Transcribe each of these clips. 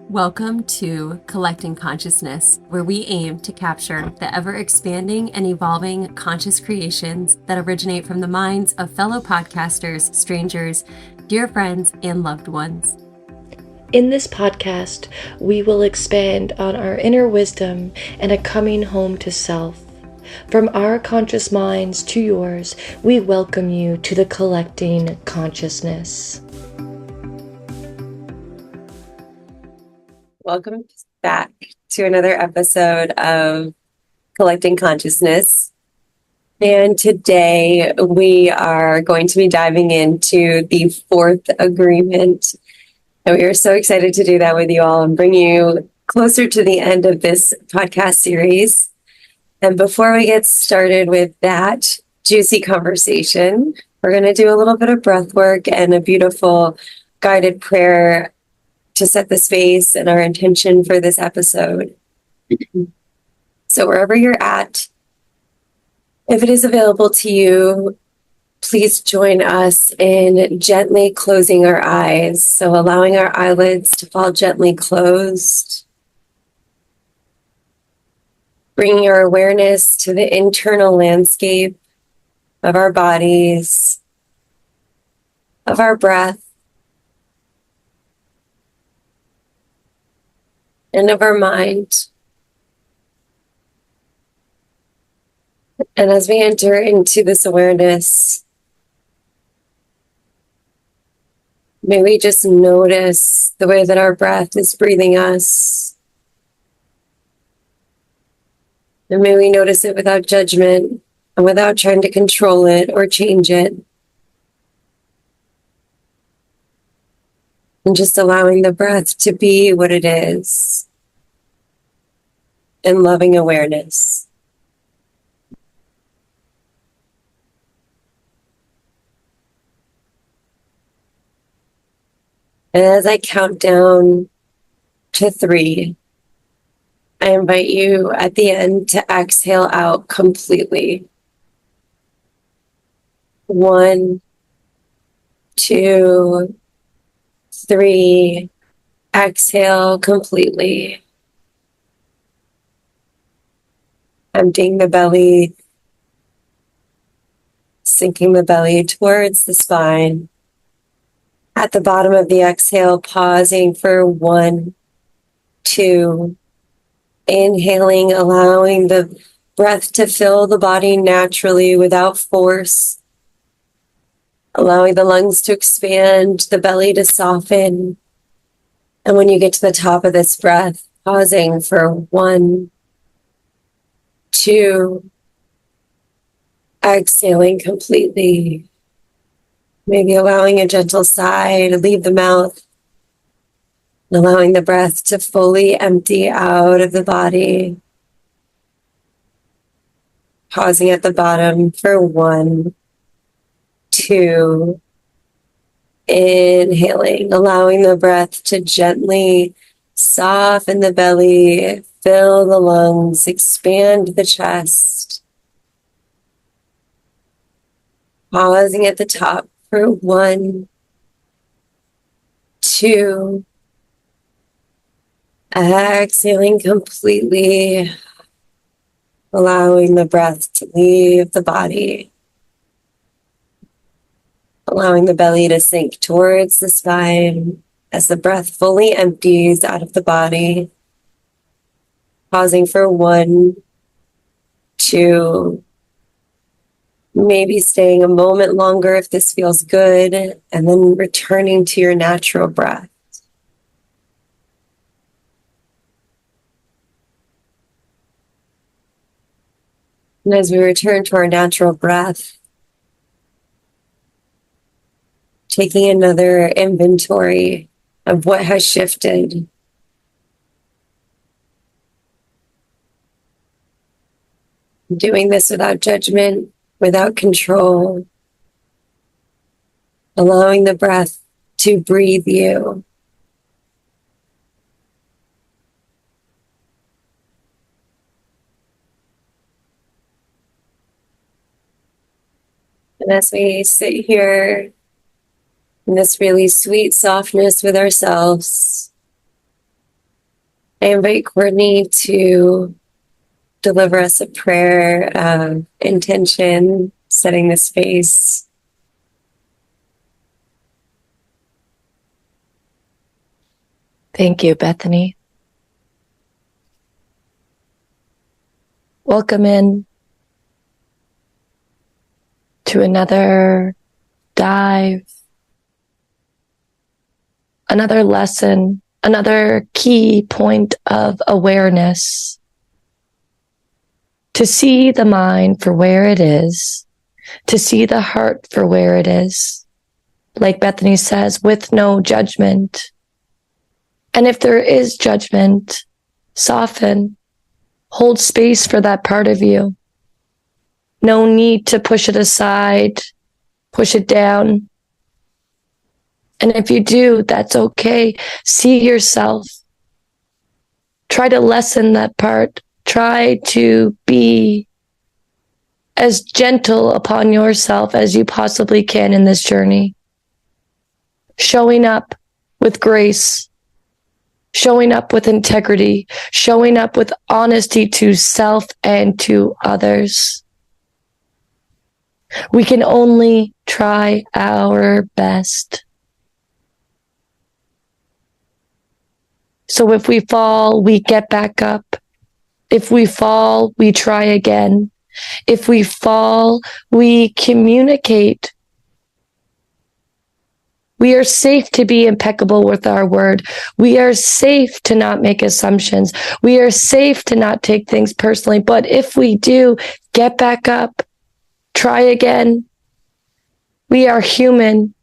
Welcome to Collecting Consciousness, where we aim to capture the ever-expanding and evolving conscious creations that originate from the minds of fellow podcasters, strangers, dear friends, and loved ones. In this podcast, we will expand on our inner wisdom and a coming home to self. From our conscious minds to yours, we welcome you to the Collecting Consciousness. Welcome back to another episode of Collecting Consciousness. And today we are going to be diving into the fourth agreement. And we are so excited to do that with you all and bring you closer to the end of this podcast series. And before we get started with that juicy conversation, we're going to do a little bit of breath work and a beautiful guided prayer to set the space and our intention for this episode. So wherever you're at, if it is available to you, please join us in gently closing our eyes. So allowing our eyelids to fall gently closed. Bringing our awareness to the internal landscape of our bodies, of our breath, and of our mind. And as we enter into this awareness, may we just notice the way that our breath is breathing us. And may we notice it without judgment and without trying to control it or change it. And just allowing the breath to be what it is in loving awareness. And as I count down to 3, I invite you at the end to exhale out completely. 1, 2, 3. Exhale completely. Emptying the belly, sinking the belly towards the spine. At the bottom of the exhale, pausing for 1, 2. Inhaling, allowing the breath to fill the body naturally without force. Allowing the lungs to expand, the belly to soften. And when you get to the top of this breath, pausing for 1, 2. Exhaling completely. Maybe allowing a gentle sigh to leave the mouth. Allowing the breath to fully empty out of the body. Pausing at the bottom for 1, 2. Inhaling, allowing the breath to gently soften the belly, fill the lungs, expand the chest. Pausing at the top for 1, 2. Exhaling completely, allowing the breath to leave the body, allowing the belly to sink towards the spine as the breath fully empties out of the body. Pausing for 1, 2, maybe staying a moment longer if this feels good, and then returning to your natural breath. And as we return to our natural breath, taking another inventory of what has shifted. Doing this without judgment, without control, allowing the breath to breathe you. And as we sit here in this really sweet softness with ourselves, I invite Courtney to deliver us a prayer of intention, setting the space. Thank you, Bethany. Welcome in to another dive, another lesson, another key point of awareness. To see the mind for where it is, to see the heart for where it is. Like Bethany says, with no judgment. And if there is judgment, soften, hold space for that part of you. No need to push it aside, push it down. And if you do, that's okay. See yourself. Try to lessen that part. Try to be as gentle upon yourself as you possibly can in this journey. Showing up with grace, showing up with integrity, showing up with honesty to self and to others. We can only try our best. So if we fall, we get back up. If we fall, we try again. If we fall, we communicate. We are safe to be impeccable with our word. We are safe to not make assumptions. We are safe to not take things personally. But if we do, get back up. Try again. We are human,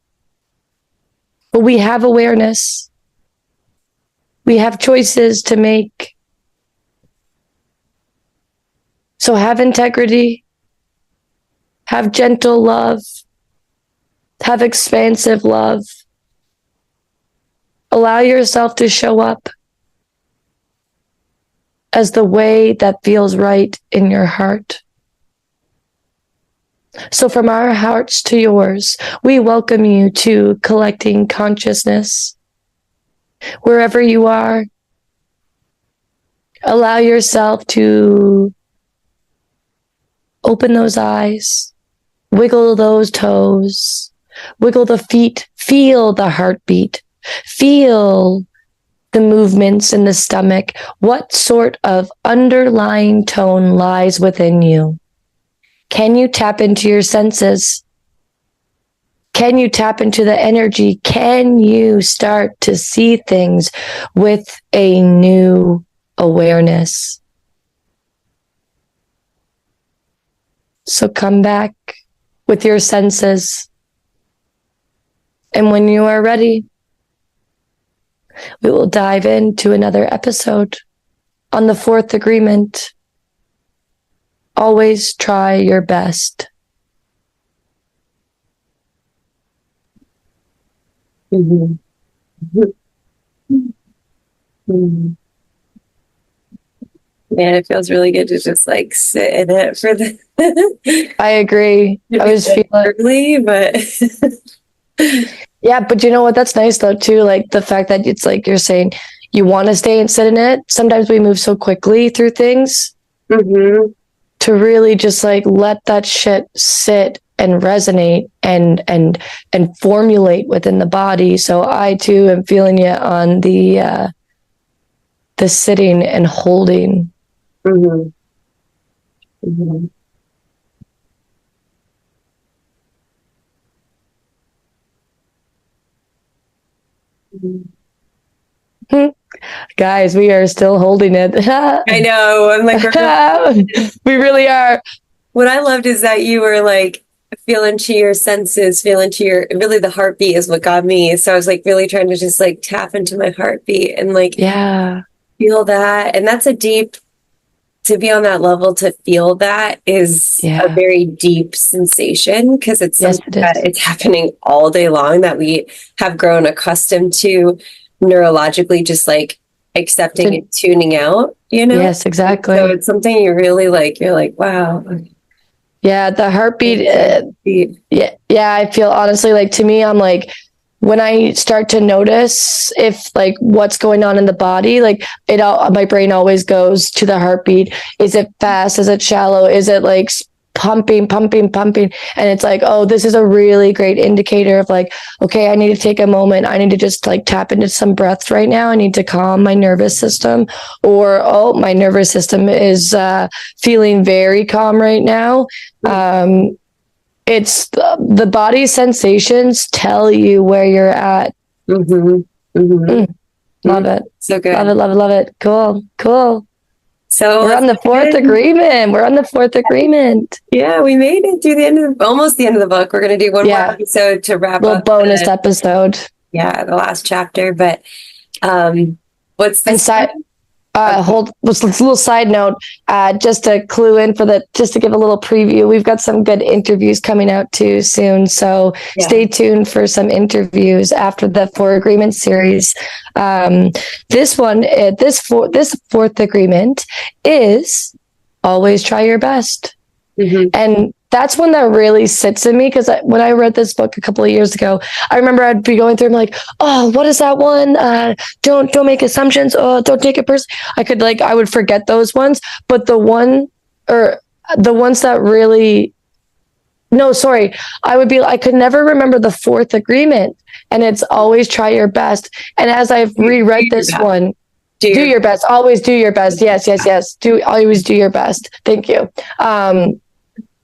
but we have awareness. We have choices to make. So have integrity, have gentle love, have expansive love. Allow yourself to show up as the way that feels right in your heart. So from our hearts to yours, we welcome you to collecting consciousness. Wherever you are, allow yourself to open those eyes, wiggle those toes, wiggle the feet, feel the heartbeat, feel the movements in the stomach. What sort of underlying tone lies within you? Can you tap into your senses? Can you tap into the energy? Can you start to see things with a new awareness? So come back with your senses. And when you are ready, we will dive into another episode on the fourth agreement. Always try your best. Mm-hmm. Mm-hmm. Man, it feels really good to just like sit in it for the. I agree. I was feeling early, but yeah, but you know what? That's nice though too. Like the fact that it's like you're saying you want to stay and sit in it. Sometimes we move so quickly through things mm-hmm. to really just like let that shit sit and resonate and formulate within the body. So I too am feeling you on the sitting and holding. Mm-hmm. Mm-hmm. Guys, we are still holding it. I know. I'm like, we really are. what I loved is that you were like feel into your senses, feel into your really the heartbeat is what got me. So I was like really trying to just like tap into my heartbeat and like feel that. And that's a deep to be on that level to feel that is a very deep sensation because it's something that it's happening all day long that we have grown accustomed to neurologically just like accepting and tuning out, you know? Yes, exactly. So it's something you really like, you're like, wow. Yeah, the heartbeat. Yeah, I feel honestly like to me, I'm like when I start to notice if like what's going on in the body, like my brain always goes to the heartbeat. Is it fast? Is it shallow? Is it like pumping? And it's like, oh, this is a really great indicator of like, okay, I need to take a moment. I need to just like tap into some breaths right now. I need to calm my nervous system, or, oh, my nervous system is feeling very calm right now. It's the body sensations tell you where you're at. Love it. So good. Love it. Cool. So we're on the fourth agreement. Yeah, we made it through almost the end of the book. We're going to do one more episode to wrap up. A little bonus episode. Yeah, the last chapter. But what's this? What's a little side note, just to clue in just to give a little preview. We've got some good interviews coming out too soon. So stay tuned for some interviews after the 4 agreement series. This fourth agreement is always try your best. And that's one that really sits in me, because when I read this book a couple of years ago, I remember I'd be going through and like, oh, what is that one? Don't make assumptions. Oh, don't take it personally. I would forget those ones, but the ones that really, I could never remember the 4th agreement, and it's always try your best. And as I've reread this one, do your best. Always do your best. Yes. Always do your best. Thank you.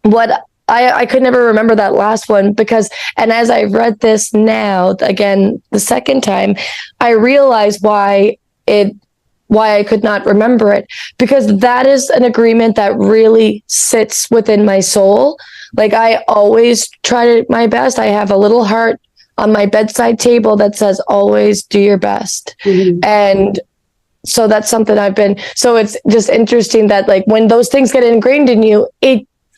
What I could never remember that last one, and as I've read this now, again, the second time, I realized why I could not remember it, because that is an agreement that really sits within my soul. Like, I always try my best. I have a little heart on my bedside table that says, always do your best. And so that's something so it's just interesting that like when those things get ingrained in you,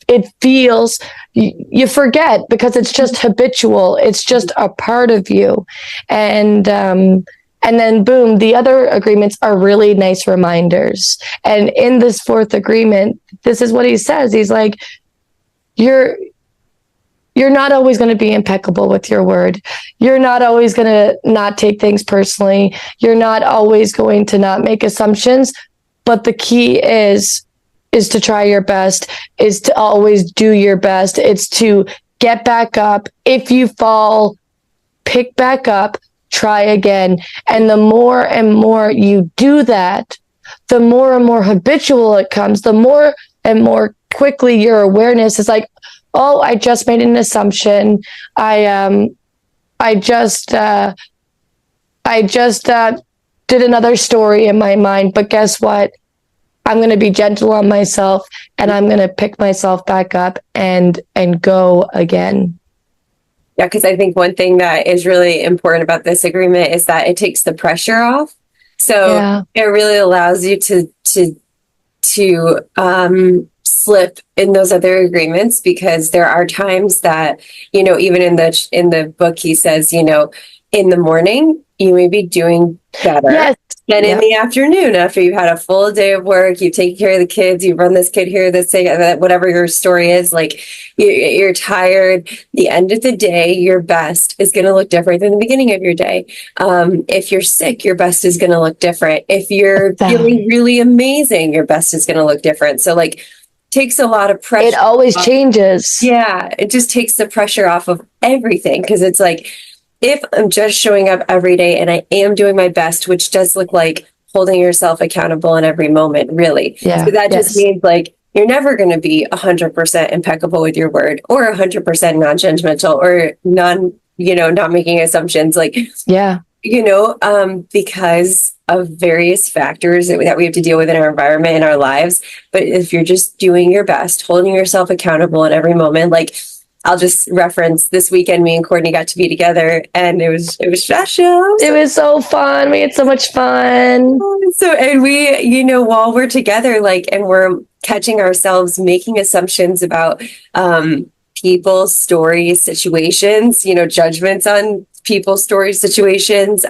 it feels, you forget, because it's just habitual. It's just a part of you. And then boom, the other agreements are really nice reminders. And in this 4th agreement, this is what he says. He's like, you're not always going to be impeccable with your word. You're not always going to not take things personally. You're not always going to not make assumptions. But the key is to try your best, is to always do your best. It's to get back up. If you fall, pick back up, try again. And the more and more you do that, the more and more habitual it comes, the more and more quickly your awareness is like, oh, I just made an assumption. I just did another story in my mind, but guess what? I'm going to be gentle on myself, and I'm going to pick myself back up and go again. Yeah, because I think one thing that is really important about this agreement is that it takes the pressure off. So it really allows you to slip in those other agreements, because there are times that, even in the book, he says, in the morning, you may be doing better. Yes. And in the afternoon, after you've had a full day of work, you've taken care of the kids, you run this kid here, this thing, whatever your story is, like you're tired. The end of the day, your best is going to look different than the beginning of your day. If you're sick, your best is going to look different. If you're feeling really amazing, your best is going to look different. So like, takes a lot of pressure. It always changes. Yeah, it just takes the pressure off of everything, because it's like, if I'm just showing up every day and I am doing my best, which does look like holding yourself accountable in every moment, really. Yeah. So that just means like you're never going to be 100% impeccable with your word, or 100% non-judgmental, or not making assumptions. Like, because of various factors that we have to deal with in our environment, in our lives. But if you're just doing your best, holding yourself accountable in every moment, like, I'll just reference this weekend, me and Courtney got to be together, and it was special. It was so fun. We had so much fun. And we, while we're together, like, and we're catching ourselves making assumptions about people's stories, situations, judgments on people's stories, situations.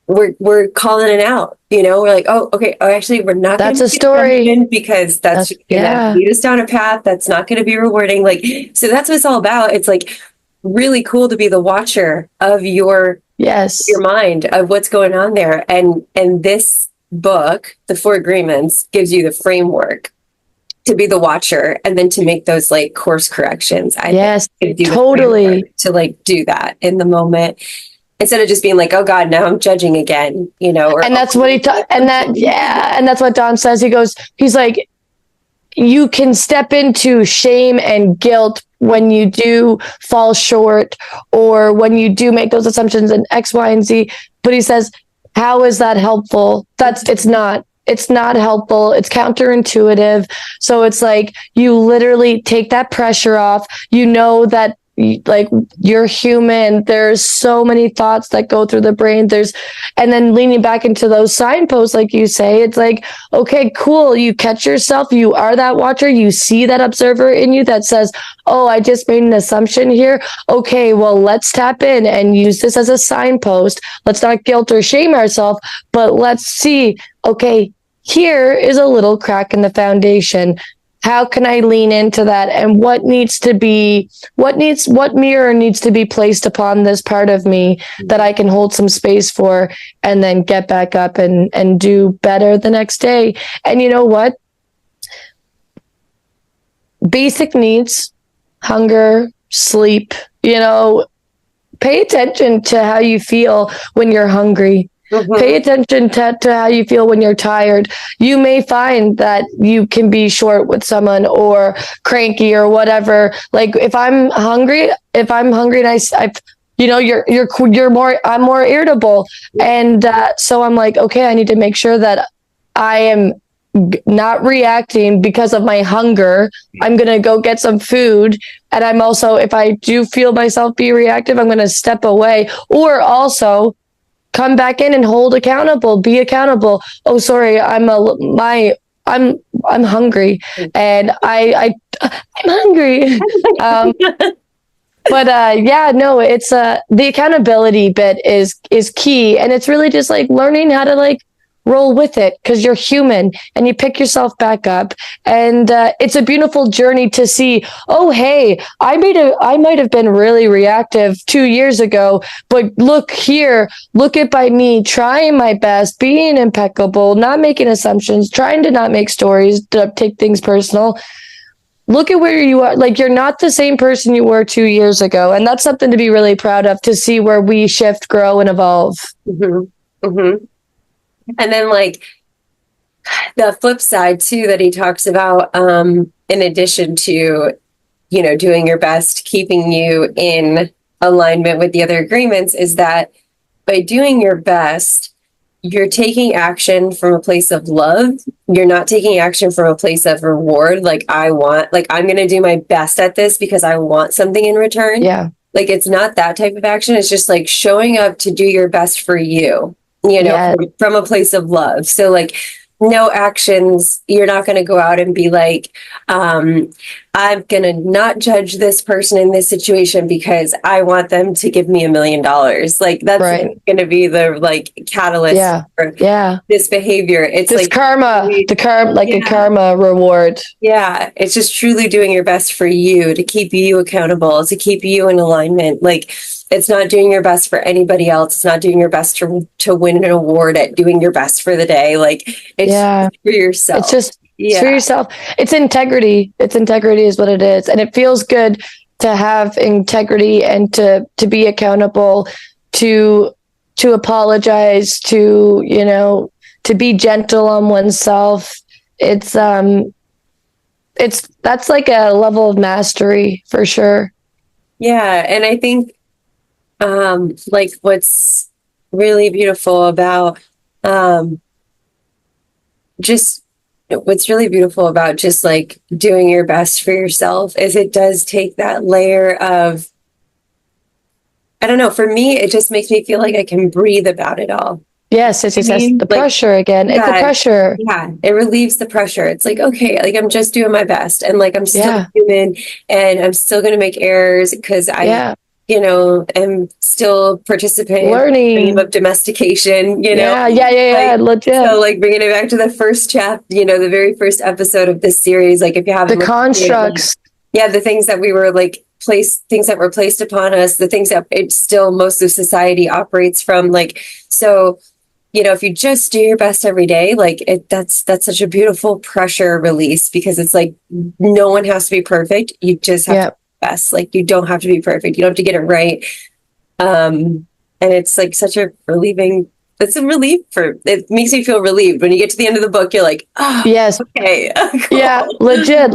We're calling it out, we're like, oh, okay. Oh, actually, we're not. That's a story, because that's going to lead us down a path that's not going to be rewarding. Like, so that's what it's all about. It's like, really cool to be the watcher of your Yes. mind, of what's going on there. And this book, The Four Agreements, gives you the framework to be the watcher and then to make those like course corrections. I Yes, think do totally. to like do that in the moment instead of just being like, oh God, now I'm judging again, you know, or And that's what and that's what Don says. He's like, you can step into shame and guilt when you do fall short or when you do make those assumptions in X, Y, and Z. But he says, how is that helpful? It's not helpful. It's counterintuitive. So it's like you literally take that pressure off. You know that like you're human. There's so many thoughts that go through the brain. And then leaning back into those signposts, like you say, it's like, okay, cool. You catch yourself. You are that watcher. You see that observer in you that says, oh, I just made an assumption here. Okay, well, let's tap in and use this as a signpost. Let's not guilt or shame ourselves, but let's see, okay, here is a little crack in the foundation. How can I lean into that? And what mirror needs to be placed upon this part of me that I can hold some space for and then get back up and do better the next day. And you know what? Basic needs, hunger, sleep, pay attention to how you feel when you're hungry. Mm-hmm. Pay attention to how you feel when you're tired. You may find that you can be short with someone or cranky or whatever. Like if I'm hungry and I'm more irritable. And so I'm like, okay, I need to make sure that I am not reacting because of my hunger. I'm going to go get some food. And I'm also, if I do feel myself be reactive, I'm going to step away or also come back in and be accountable. Oh, sorry. I'm hungry and I'm hungry. It's the accountability bit is key. And it's really just like learning how to like roll with it because you're human and you pick yourself back up. And it's a beautiful journey to see, oh, hey, I might have been really reactive 2 years ago, but look at by me trying my best, being impeccable, not making assumptions, trying to not make stories, to take things personal. Look at where you are. Like, you're not the same person you were 2 years ago. And that's something to be really proud of, to see where we shift, grow, and evolve. Mm-hmm. Mm-hmm. And then like the flip side too, that he talks about, in addition to, doing your best, keeping you in alignment with the other agreements, is that by doing your best, you're taking action from a place of love. You're not taking action from a place of reward. Like I'm going to do my best at this because I want something in return. Yeah. Like it's not that type of action. It's just like showing up to do your best for you. Yes. From a place of love. So like no actions, you're not going to go out and be like, I'm going to not judge this person in this situation because I want them to give me $1 million. Like that's right. going to be the like catalyst for this behavior. It's this like karma, a karma reward. Yeah. It's just truly doing your best for you, to keep you accountable, to keep you in alignment. Like it's not doing your best for anybody else. It's not doing your best to win an award at doing your best for the day. Like it's just for yourself. It's just for yourself. It's integrity. Integrity is what it is. And it feels good to have integrity and to be accountable, to apologize, to be gentle on oneself. That's like a level of mastery for sure. Yeah. And I think like what's really beautiful about just like doing your best for yourself is it does take that layer of, I don't know, for me it just makes me feel like I can breathe about it all. Yes, it's the pressure again. It's the pressure. Yeah, it relieves the pressure. It's like, okay, like I'm just doing my best and like I'm still human and I'm still going to make errors because I am still participating learning in the game of domestication, Yeah, legit. So like bringing it back to the first chapter, the very first episode of this series, like if you have the constructs. The things that we were like things that were placed upon us, the things that it's still most of society operates from. Like, so, if you just do your best every day, like that's such a beautiful pressure release, because it's like, no one has to be perfect. You just have to be best. Like, you don't have to be perfect. You don't have to get it right. And it's like such a relieving, it's a relief it makes me feel relieved. When you get to the end of the book, you're like, oh, yes. okay. Cool. Yeah, legit,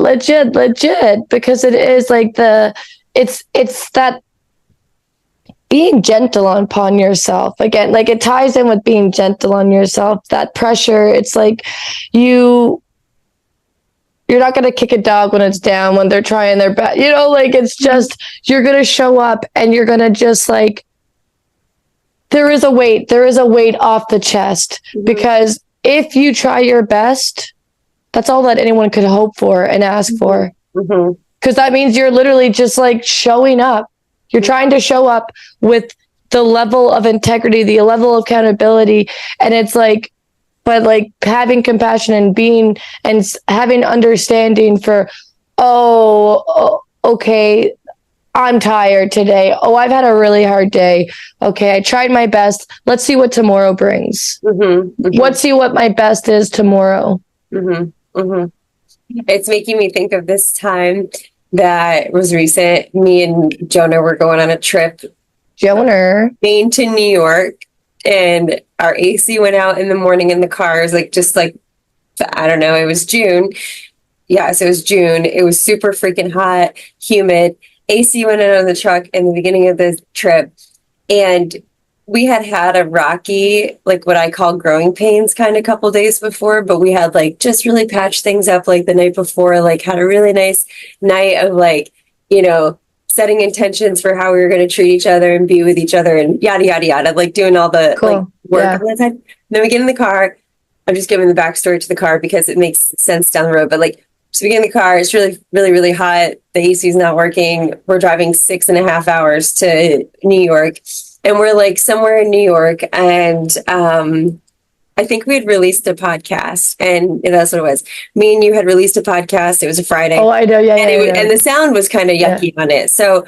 because it is like it's that being gentle upon yourself. Again, like it ties in with being gentle on yourself, that pressure. It's like you're not going to kick a dog when it's down, when they're trying their best, like it's just, you're going to show up and you're going to just like, there is a weight off the chest, because if you try your best, that's all that anyone could hope for and ask for. Because that means you're literally just like showing up. You're trying to show up with the level of integrity, the level of accountability. And it's like, but like having compassion and being and having understanding for, okay, I'm tired today. Oh, I've had a really hard day. Okay, I tried my best. Let's see what tomorrow brings. Let's see what my best is tomorrow. It's making me think of this time that was recent. Me and Jonah were going on a trip. Maine to New York. And our AC went out in the morning in the cars, like, just like, I don't know, it was June. Yes, it was June. It was super freaking hot, humid. AC went out on the truck in the beginning of the trip. And we had a rocky, like what I call growing pains kind of couple days before, but we had like just really patched things up like the night before, like had a really nice night of like, setting intentions for how we were going to treat each other and be with each other and yada, yada, yada, like doing all the like work all the time. Then we get in the car. I'm just giving the backstory to the car because it makes sense down the road. But like, so we get in the car, it's really, really, really hot. The AC is not working. We're driving 6.5 hours to New York, and we're like somewhere in New York. And I think we had released a podcast, and that's what it was. Me and you had released a podcast. It was a Friday. Oh, I know. Yeah. And the sound was kind of yucky on it. So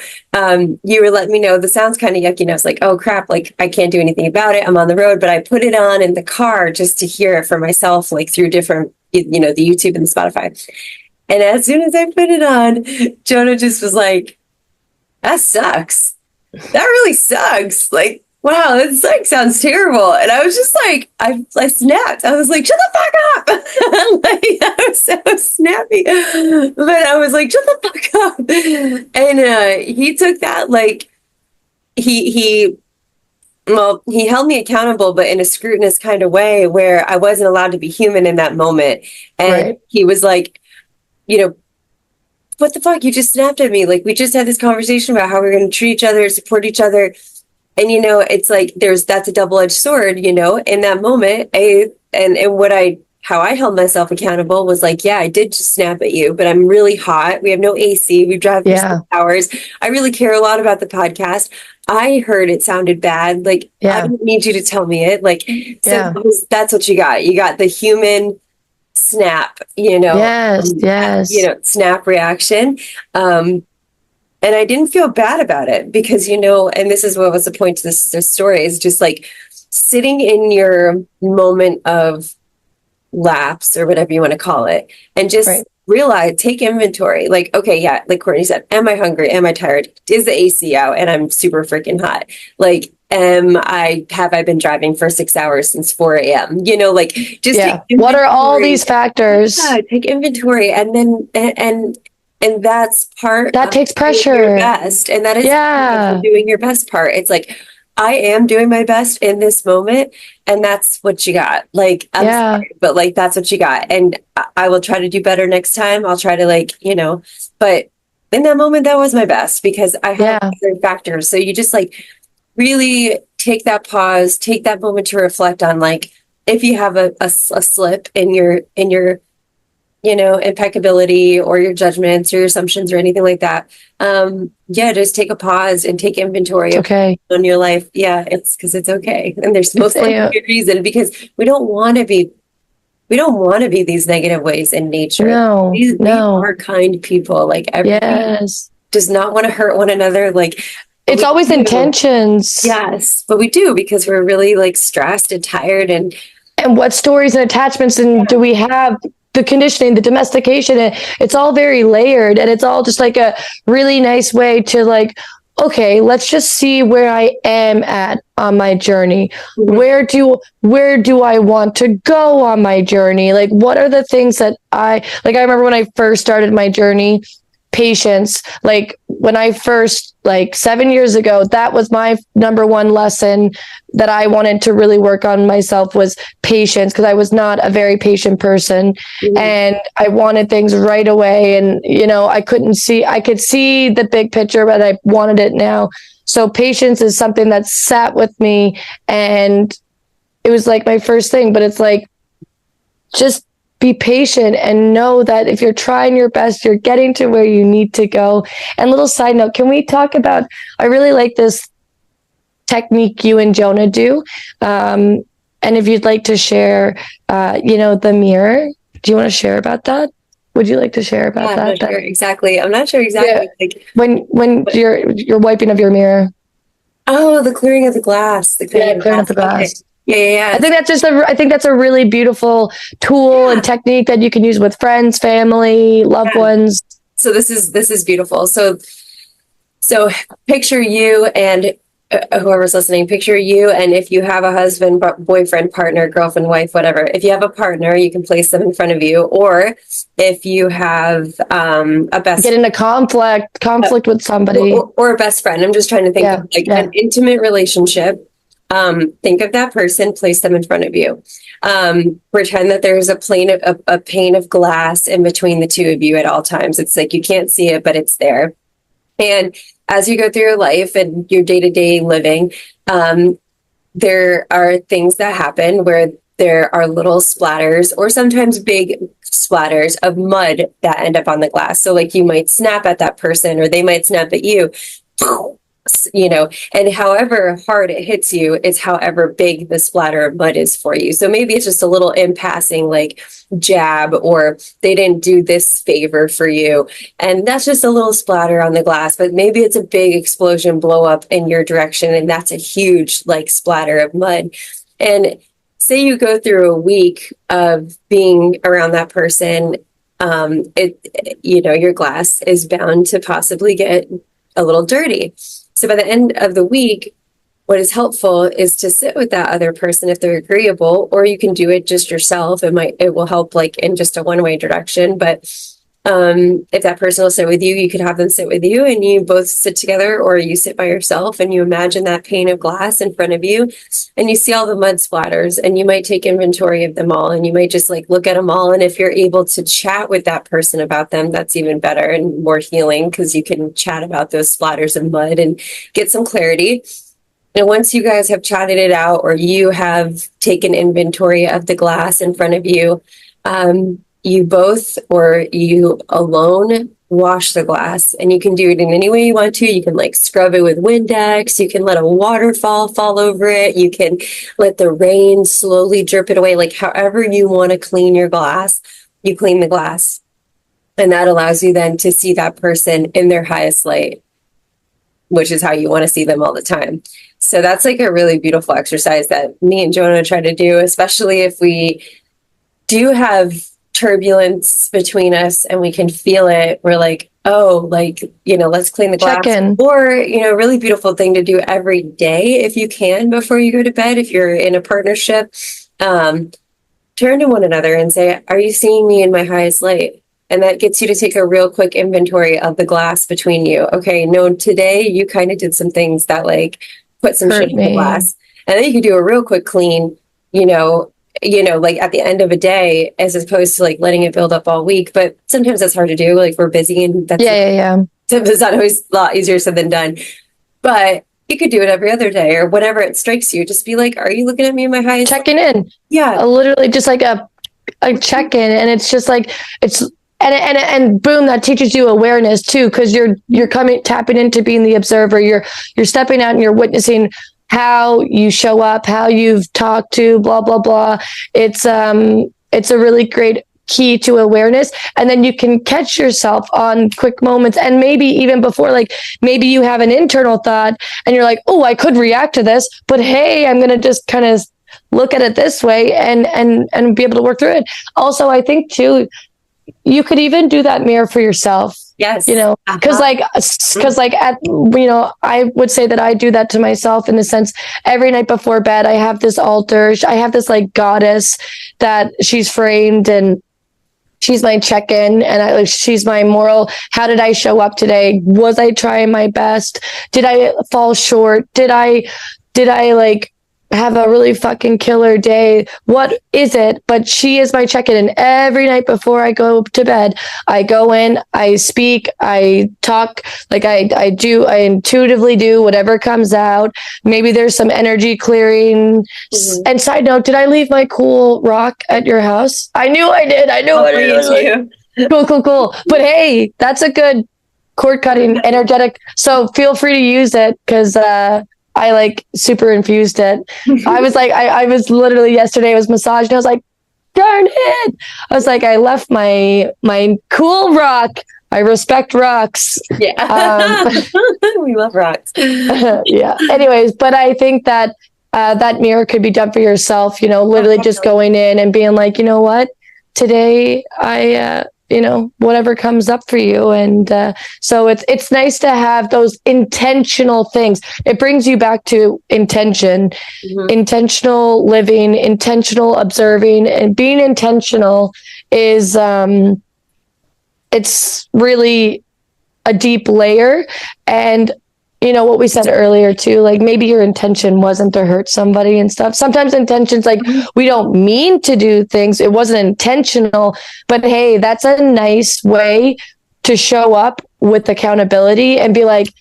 you were letting me know the sound's kind of yucky. And I was like, oh, crap. Like, I can't do anything about it. I'm on the road. But I put it on in the car just to hear it for myself, like through different, the YouTube and the Spotify. And as soon as I put it on, Jonah just was like, that sucks. That really sucks. Like, wow, this like sounds terrible. And I was just like, I snapped. I was like, shut the fuck up. Like, I was so snappy. But I was like, shut the fuck up. And he took that like he held me accountable, but in a scrutinous kind of way where I wasn't allowed to be human in that moment. And he was like, what the fuck? You just snapped at me. Like, we just had this conversation about how we're going to treat each other, support each other. And, it's like, that's a double-edged sword, in that moment. How I held myself accountable was like, yeah, I did just snap at you, but I'm really hot. We have no AC. We drive for 6 hours. I really care a lot about the podcast. I heard it sounded bad. Like, I don't need you to tell me it. Like, so that's what you got. You got the human snap, snap reaction. And I didn't feel bad about it because, and this is what was the point to this story, is just like sitting in your moment of lapse or whatever you want to call it, and just realize, take inventory. Like, okay, yeah, like Courtney said, am I hungry? Am I tired? Is the AC out and I'm super freaking hot? Like, have I been driving for 6 hours since 4 a.m.? Like, just what are all these factors? Take inventory, and then and that's part that takes pressure. Your best, and that is doing your best part. It's like, I am doing my best in this moment, and that's what you got. Like, I'm sorry, but like, that's what you got, and I will try to do better next time. I'll try to but in that moment, that was my best because I had other factors. So you just like really take that pause, take that moment to reflect on, like, if you have a slip in your impeccability or your judgments or your assumptions or anything like that. Just take a pause and take inventory on your life. Yeah, it's because it's okay. And there's mostly a good reason, because we don't want to be these negative ways in nature. No, we are kind people. Like, everything does not want to hurt one another. Like, but It's we always do. intentions. Yes, but we do because we're really like stressed and tired And what stories and attachments and do we have? The conditioning, the domestication, it's all very layered, and it's all just like a really nice way to like, okay, let's just see where I am at on my journey. Mhm. Where do I want to go on my journey? Like, what are the things that I remember when I first started my journey, patience. Like when I first, like 7 years ago, that was my number one lesson that I wanted to really work on myself was patience, because I was not a very patient person. Mhm. And I wanted things right away. And, I could see the big picture, but I wanted it now. So patience is something that sat with me, and it was like my first thing, but it's like, just be patient and know that if you're trying your best, you're getting to where you need to go. And little side note, can we talk about, I really like this technique you and Jonah do. And if you'd like to share, the mirror, do you want to share about that? Would you like to share about Yeah, that? I'm not sure exactly. I'm not sure exactly. Like, When you're wiping of your mirror. oh, the clearing of the glass, the clearing of the Clearing up the glass. Okay. glass. Yeah, yeah, yeah. I think that's a really beautiful tool and technique that you can use with friends, family, loved ones. So this is beautiful. So picture you and whoever's listening, picture you, and if you have a husband, boyfriend, partner, girlfriend, wife, whatever, if you have a partner, you can place them in front of you. Or if you have a best, Get in a conflict with somebody. or a best friend. I'm just trying to think of like an intimate relationship. Think of that person, place them in front of you. Pretend that there's a pane of glass in between the two of you at all times. It's like you can't see it, but it's there. And as you go through your life and your day-to-day living, there are things that happen where there are little splatters or sometimes big splatters of mud that end up on the glass. So like you might snap at that person or they might snap at you, and however hard it hits you is however big the splatter of mud is for you. So maybe it's just a little in passing, like jab, or they didn't do this favor for you. And that's just a little splatter on the glass, but maybe it's a big explosion blow up in your direction. And that's a huge like splatter of mud. And say you go through a week of being around that person, your glass is bound to possibly get a little dirty. So by the end of the week, what is helpful is to sit with that other person if they're agreeable, or you can do it just yourself. It will help like in just a one-way direction. But if that person will sit with you, you could have them sit with you and you both sit together, or you sit by yourself and you imagine that pane of glass in front of you and you see all the mud splatters, and you might take inventory of them all, and you might just like look at them all. And if you're able to chat with that person about them, that's even better and more healing, because you can chat about those splatters of mud and get some clarity. And once you guys have chatted it out, or you have taken inventory of the glass in front of you, you both or you alone wash the glass. And you can do it in any way you want to. You can like scrub it with Windex. You can let a waterfall fall over it. You can let the rain slowly drip it away. Like however you want to clean your glass, you clean the glass. And that allows you then to see that person in their highest light, which is how you want to see them all the time. So that's like a really beautiful exercise that me and Jonah try to do, especially if we do have turbulence between us and we can feel it. We're like, oh, like, let's clean the glass. Check in. Or, a really beautiful thing to do every day if you can before you go to bed, if you're in a partnership, turn to one another and say, are you seeing me in my highest light? And that gets you to take a real quick inventory of the glass between you. Okay, no, today you kind of did some things that like put some shit in the glass. And then you can do a real quick clean, like at the end of a day, as opposed to like letting it build up all week. But sometimes that's hard to do. Like we're busy, and that's it's not always a lot easier said than done. But you could do it every other day or whenever it strikes you. Just be like, are you looking at me in my highest? Checking in. Yeah. Literally just like a check-in. And it's just like, and boom, that teaches you awareness too, because you're tapping into being the observer. You're stepping out and you're witnessing how you show up, how you've talked to, blah blah blah. It's a really great key to awareness. And then you can catch yourself on quick moments. And maybe even before, like maybe you have an internal thought and you're like, oh, I could react to this, but hey, I'm going to just kind of look at it this way and be able to work through it. Also, I think too, you could even do that mirror for yourself. Yes. You know, because I would say that I do that to myself in the sense every night before bed, I have this altar. I have this like goddess that she's framed and she's my check-in and she's my moral. How did I show up today? Was I trying my best? Did I fall short? Did I like have a really fucking killer day? What is it? But she is my check-in. And every night before I go to bed, I go in, I speak, I talk, like I intuitively do whatever comes out. Maybe there's some energy clearing. Mm-hmm. And side note, did I leave my cool rock at your house? I knew I did. I did. Cool. But hey, that's a good cord cutting energetic. So feel free to use it because, I like super infused it. I was like, I was literally yesterday, I was massaged and I was like, darn it. I was like, I left my cool rock. I respect rocks. Yeah. We love rocks. Yeah. Anyways, but I think that that mirror could be done for yourself, you know, literally just going in and being like, you know what, today whatever comes up for you. And so it's nice to have those intentional things. It brings you back to intention, intentional living, intentional observing, and being intentional is it's really a deep layer. And you know what we said earlier too, like maybe your intention wasn't to hurt somebody and stuff. Sometimes intentions, like we don't mean to do things. It wasn't intentional, but hey, that's a nice way to show up with accountability and be like,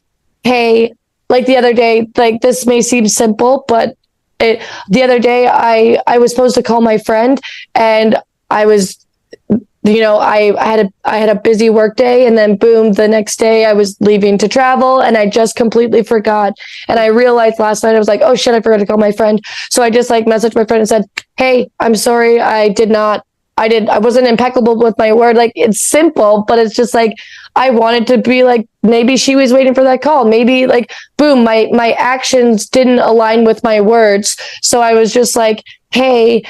hey, like the other day, like this may seem simple, but the other day I was supposed to call my friend and I was, you know, I had a busy work day and then boom, the next day I was leaving to travel and I just completely forgot. And I realized last night, I was like, oh shit, I forgot to call my friend. So I just like messaged my friend and said, hey, I'm sorry. I wasn't impeccable with my word. Like it's simple, but it's just like, I wanted to be like, maybe she was waiting for that call. Maybe like, boom, my actions didn't align with my words. So I was just like, hey,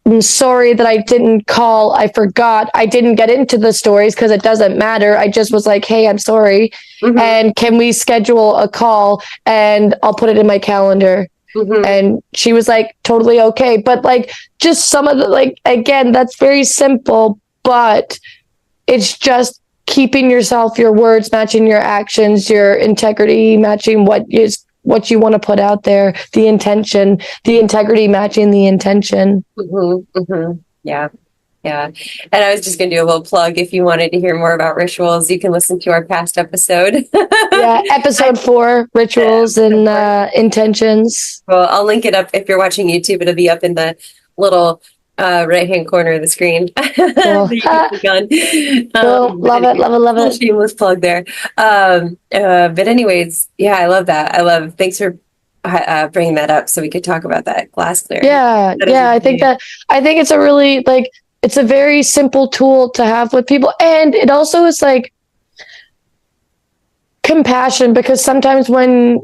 I'm sorry that I didn't call. I forgot. I didn't get into the stories because it doesn't matter. I just was like, hey, I'm sorry. Mm-hmm. And can we schedule a call and I'll put it in my calendar. Mm-hmm. And she was like, totally okay. But like, just some of the, like, again, that's very simple, but it's just keeping yourself, your words matching your actions, your integrity matching what you want to put out there, the intention, the integrity matching the intention. Mm-hmm, mm-hmm. Yeah. And I was just going to do a little plug. If you wanted to hear more about rituals, you can listen to our past episode. Yeah, episode 4, rituals and intentions. Well, I'll link it up. If you're watching YouTube, it'll be up in the little right-hand corner of the screen. Cool. Love it. Shameless plug there. But anyways, yeah, I love that. Thanks for bringing that up so we could talk about that glass clearing. Yeah. I think it's a really like, it's a very simple tool to have with people. And it also is like compassion, because sometimes when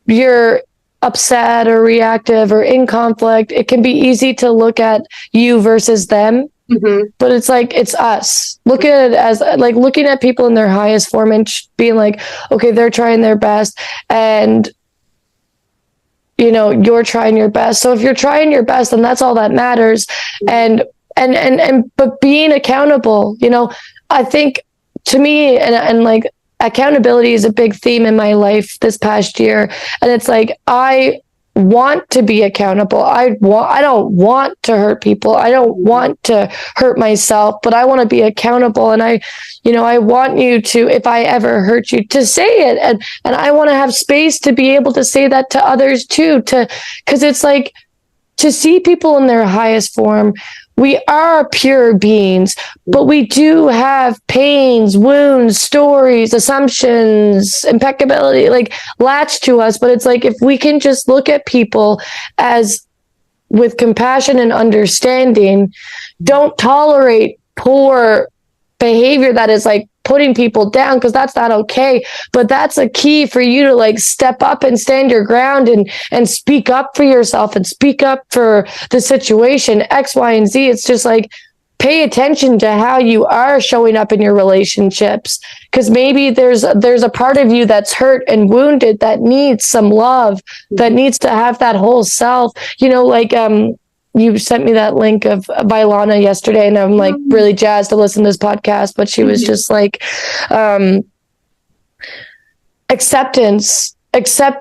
you're upset or reactive or in conflict, it can be easy to look at you versus them. Mm-hmm. But it's like, it's us. Look at it as like looking at people in their highest form and being like, okay, they're trying their best. And, you know, you're trying your best. So if you're trying your best, then that's all that matters. Mm-hmm. But being accountable, you know, I think to me and like accountability is a big theme in my life this past year. And it's like, I want to be accountable. I don't want to hurt people. I don't want to hurt myself, but I want to be accountable. And I want you to, if I ever hurt you, to say it. And I want to have space to be able to say that to others too, because it's like, to see people in their highest form, we are pure beings, but we do have pains, wounds, stories, assumptions, impeccability, like latch to us. But it's like, if we can just look at people as with compassion and understanding, don't tolerate poor behavior that is like putting people down, because that's not okay. But that's a key for you to like step up and stand your ground and speak up for yourself and speak up for the situation X, Y, and Z. It's just like, pay attention to how you are showing up in your relationships, because maybe there's a part of you that's hurt and wounded that needs some love, that needs to have that whole self. Like you sent me that link of Bailana yesterday, and I'm like really jazzed to listen to this podcast. But she was just like, acceptance.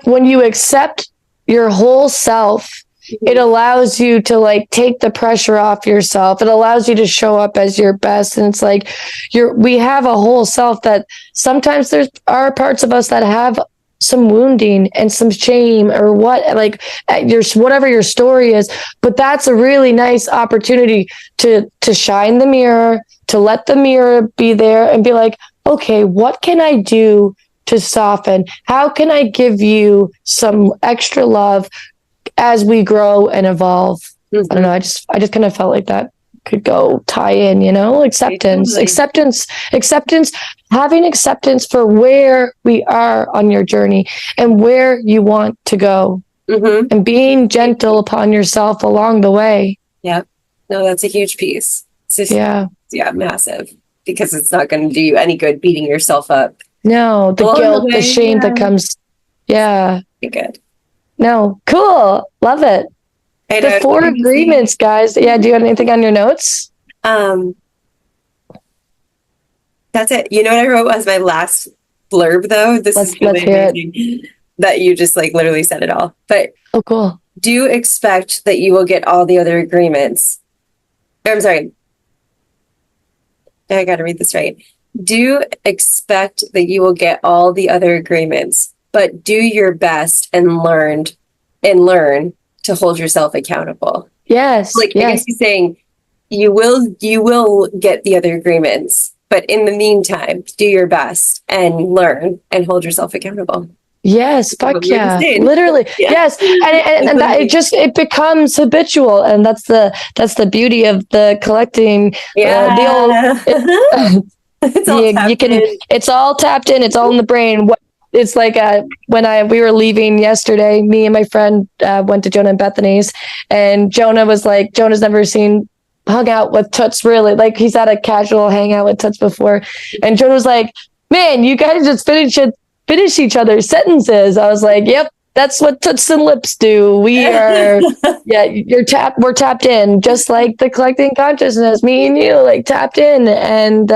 When you accept your whole self, it allows you to like take the pressure off yourself. It allows you to show up as your best. And it's like we have a whole self that sometimes there are parts of us that have some wounding and some shame or whatever your story is. But that's a really nice opportunity to shine the mirror, to let the mirror be there and be like, okay, what can I do to soften? How can I give you some extra love as we grow and evolve? I don't know. I just kind of felt like that could go tie in, acceptance, having acceptance for where we are on your journey and where you want to go, and being gentle upon yourself along the way. Yeah. No, that's a huge piece. It's just, yeah, massive, because it's not going to do you any good beating yourself up. No, the guilt, the shame that comes. Yeah. Good. No, cool. Love it. The 4 agreements, guys. Yeah, do you have anything on your notes? That's it. You know what I wrote as my last blurb, though? Let's hear it. That you just like literally said it all. But oh, cool. Do expect that you will get all the other agreements. I'm sorry. I got to read this right. Do expect that you will get all the other agreements, but do your best and learn to hold yourself accountable. Yes. I guess he's saying you will get the other agreements, but in the meantime, do your best and learn and hold yourself accountable. Yes, fuck yeah, literally, yeah. Yes, and that it becomes habitual, and that's the beauty of the collecting. It's all tapped in. It's all in the brain. It's like when we were leaving yesterday, me and my friend went to Jonah and Bethany's, and Jonah was like, Jonah's never hung out with Toots, really. Like, he's had a casual hangout with Toots before, and Jonah was like, man, you guys just finish each other's sentences. I was like, yep, that's what Toots and Lips do. We are, we're tapped in, just like the collecting consciousness, me and you, like tapped in. And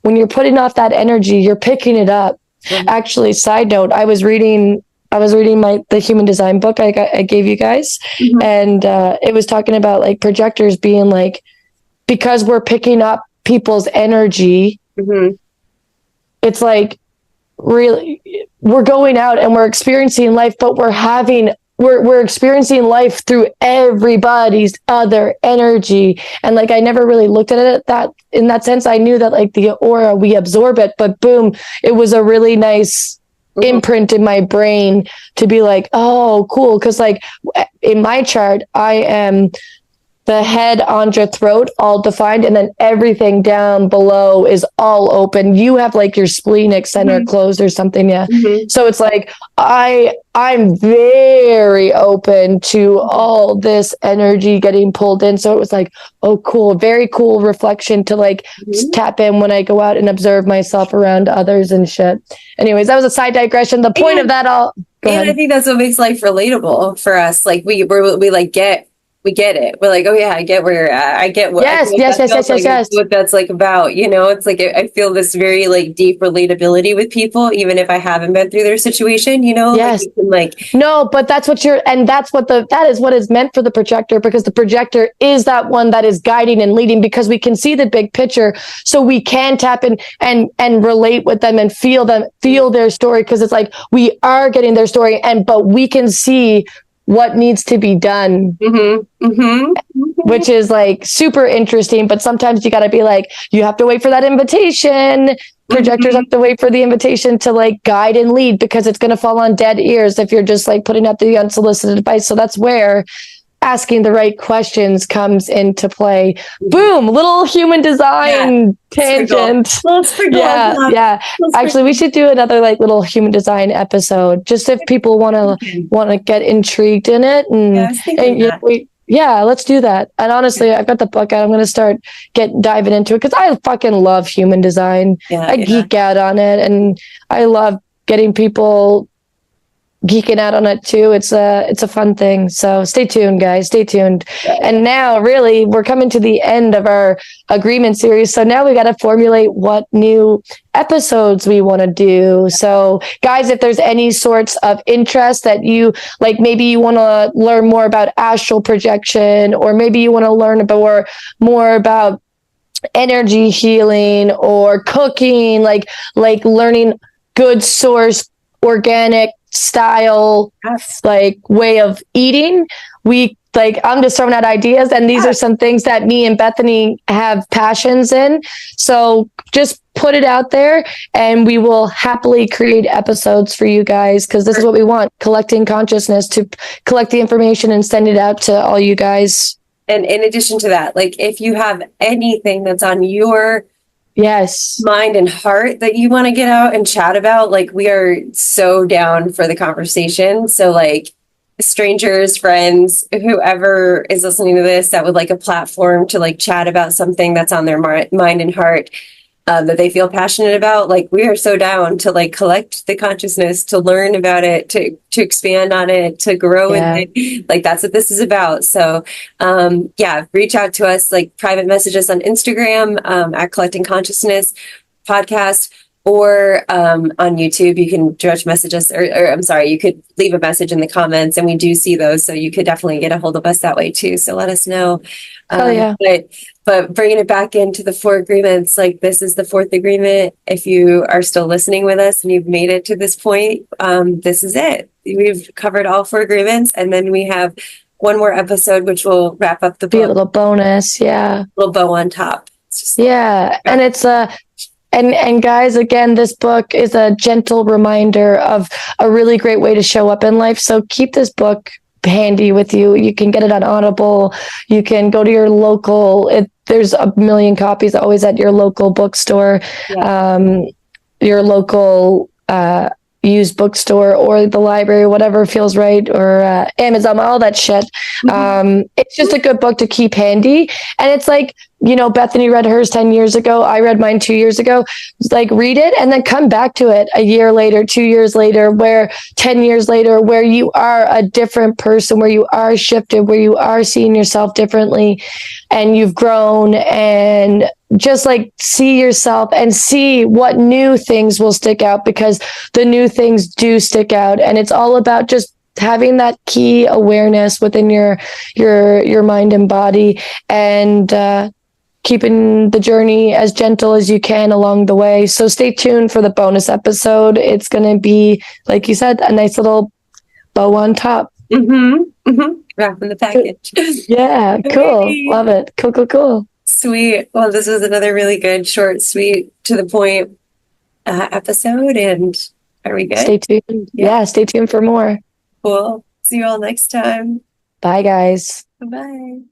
when you're putting off that energy, you're picking it up. Mm-hmm. Actually, side note, I was reading the human design book I gave you guys. Mm-hmm. And it was talking about like projectors being like, because we're picking up people's energy, mm-hmm. It's like, really, we're going out and we're experiencing life, but we're experiencing life through everybody's other energy. And like, I never really looked at it that in that sense. I knew that like the aura, we absorb it, but boom, it was a really nice imprint in my brain to be like, oh, cool. Cause like in my chart, I am the head, andra, throat, all defined, and then everything down below is all open. You have like your splenic center mm-hmm. closed or something, yeah. Mm-hmm. So it's like I'm very open to all this energy getting pulled in. So it was like, oh, cool, very cool reflection to like mm-hmm. tap in when I go out and observe myself around others and shit. Anyways, that was a side digression. The point of that all. And I think that's what makes life relatable for us. Like we like we get it. We're like, oh yeah, I get where you're at. I get what. Yes. What that's like about. You know, it's like I feel this very like deep relatability with people, even if I haven't been through their situation. You know, yes. No, but that's what that is what is meant for the projector, because the projector is that one that is guiding and leading, because we can see the big picture, so we can tap in and relate with them and feel their story, because it's like we are getting their story, but we can see what needs to be done, mm-hmm. Mm-hmm. which is like super interesting. But sometimes you got to be like, you have to wait for that invitation. Projectors mm-hmm. have to wait for the invitation to like guide and lead, because it's going to fall on dead ears if you're just like putting out the unsolicited advice. So that's where asking the right questions comes into play. Boom, little human design tangent. Little sprinkle on top. Yeah. Actually, we should do another like little human design episode, just if people want to get intrigued in it. And, I was thinking that. let's do that. And honestly, I've got the book out. I'm going to start diving into it because I fucking love human design. I geek out on it, and I love getting people geeking out on it too. It's a fun thing. So stay tuned, guys. Stay tuned. And now really we're coming to the end of our agreement series. So now we got to formulate what new episodes we want to do. So guys, if there's any sorts of interest that you like, maybe you want to learn more about astral projection, or maybe you want to learn about more about energy healing or cooking, like learning good source organic style like way of eating, I'm just throwing out ideas, and these are some things that me and Bethany have passions in. So just put it out there and we will happily create episodes for you guys, because this is what we want, collecting consciousness, to collect the information and send it out to all you guys. And in addition to that, like if you have anything that's on your mind and heart that you want to get out and chat about, like we are so down for the conversation. So like strangers, friends, whoever is listening to this that would like a platform to like chat about something that's on their mind and heart, that they feel passionate about, like we are so down to like collect the consciousness, to learn about it, to expand on it, to grow with it. Like that's what this is about. So reach out to us, like private messages on Instagram at Collecting Consciousness Podcast, or on YouTube. You can direct message us, or I'm sorry, you could leave a message in the comments, and we do see those. So you could definitely get a hold of us that way too. So let us know. But bringing it back into the 4 agreements, like this is the 4th agreement. If you are still listening with us and you've made it to this point, this is it. We've covered all 4 agreements, and then we have one more episode, which will wrap up the book. Be a little bonus, little bow on top. And it's and guys, again, this book is a gentle reminder of a really great way to show up in life. So keep this book handy with you. You can get it on Audible. You can go to your local, there's a million copies always at your local bookstore, your local used bookstore, or the library, whatever feels right, or Amazon, all that shit. It's just a good book to keep handy. And it's like, Bethany read hers 10 years ago. I read mine 2 years ago. It's like, read it and then come back to it a year later, 2 years later, 10 years later, where you are a different person, where you are shifted, where you are seeing yourself differently, and you've grown, and just like see yourself and see what new things will stick out, because the new things do stick out. And it's all about just having that key awareness within your mind and body, and keeping the journey as gentle as you can along the way. So stay tuned for the bonus episode. It's going to be, like you said, a nice little bow on top. Wrapping the package. Yeah, cool. Love it. Cool. Sweet. Well, this was another really good, short, sweet, to the point episode. And are we good? Stay tuned. Yeah, stay tuned for more. Cool. See you all next time. Bye, guys. Bye-bye.